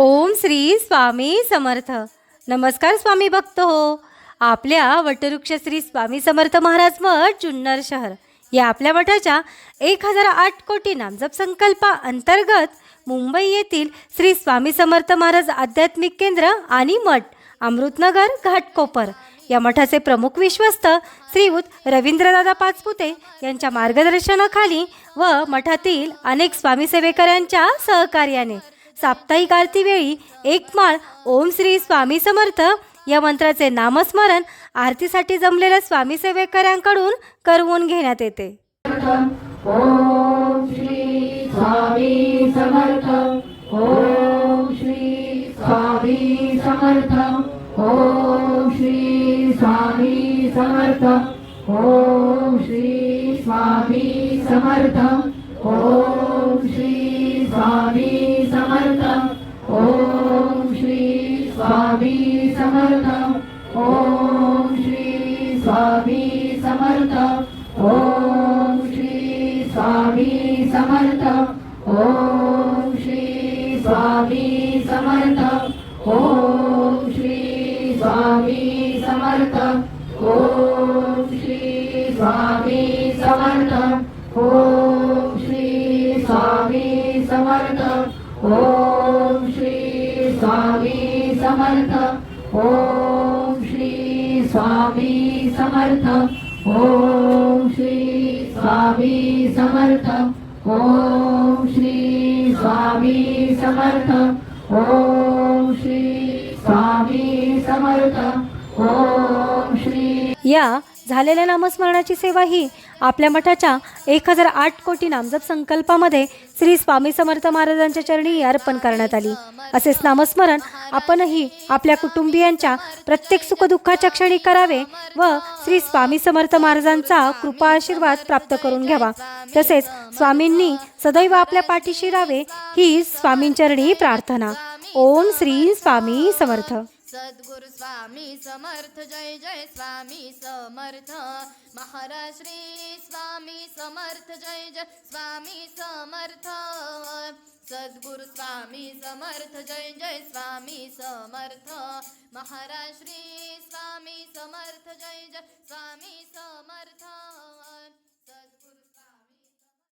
ओम श्री स्वामी समर्थ. नमस्कार स्वामी भक्त हो. आपल्या वटवृक्ष श्री स्वामी समर्थ महाराज मठ जुन्नर शहर या आपल्या मठाच्या 1008 कोटी नामजप संकल्पा अंतर्गत मुंबई येथील श्री स्वामी समर्थ महाराज आध्यात्मिक केंद्र आणि मठ अमृतनगर घाटकोपर या मठाचे प्रमुख विश्वस्त श्रीयुत रवींद्रदादा पाचपुते यांच्या मार्गदर्शनाखाली व मठातील अनेक स्वामी सेवेकरांच्या सहकार्याने साप्ताहिक आरती वेळी एक माळ ओम श्री स्वामी समर्थ या मंत्राचे नामस्मरण आरतीसाठी जमलेल्या स्वामी सेवेकरांकडून करवून घेण्यात येते. ओम श्री स्वामी समर्थ. ओम श्री स्वामी समर्थ. ओम श्री स्वामी समर्थ. ओम श्री स्वामी समर्थ. ओम श्री स्वामी समर्थ. ओम श्री स्वामी समर्थ. ओम श्री स्वामी समर्थ. ओम श्री स्वामी समर्थ. ओम श्री स्वामी समर्थ. ओम श्री स्वामी समर्थ. ओम श्री स्वामी समर्थ. ओम श्री स्वामी समर्थ. ओम श्री स्वामी समर्थ. ओम श्री स्वामी समर्थ. ओम श्री स्वामी समर्थ. ओम श्री स्वामी समर्थ. ओम श्री स्वामी समर्थ. ओम श्री या झालेल्या नामस्मरणाची सेवा ही आपल्या मठाच्या 1008 कोटी नामजप संकल्पामध्ये श्री स्वामी समर्थ महाराजांच्या चरणी अर्पण करण्यात आली. असेच नामस्मरण आपणही आपल्या कुटुंबियांच्या प्रत्येक सुखदुःखाच्या क्षणी करावे व श्री स्वामी समर्थ महाराजांचा कृपा आशीर्वाद प्राप्त करून घ्यावा. तसेच स्वामींनी सदैव आपल्या पाठीशी राहावे ही स्वामींचरणी प्रार्थना. ओम श्री स्वामी समर्थ. सद्गुरु स्वामी समर्थ. जय जय स्वामी समर्थ. महाराज श्री स्वामी समर्थ. जय जय स्वामी समर्थ. सद्गुरु स्वामी समर्थ. जय जय स्वामी समर्थ. महाराज श्री स्वामी समर्थ. जय जय स्वामी समर्थ.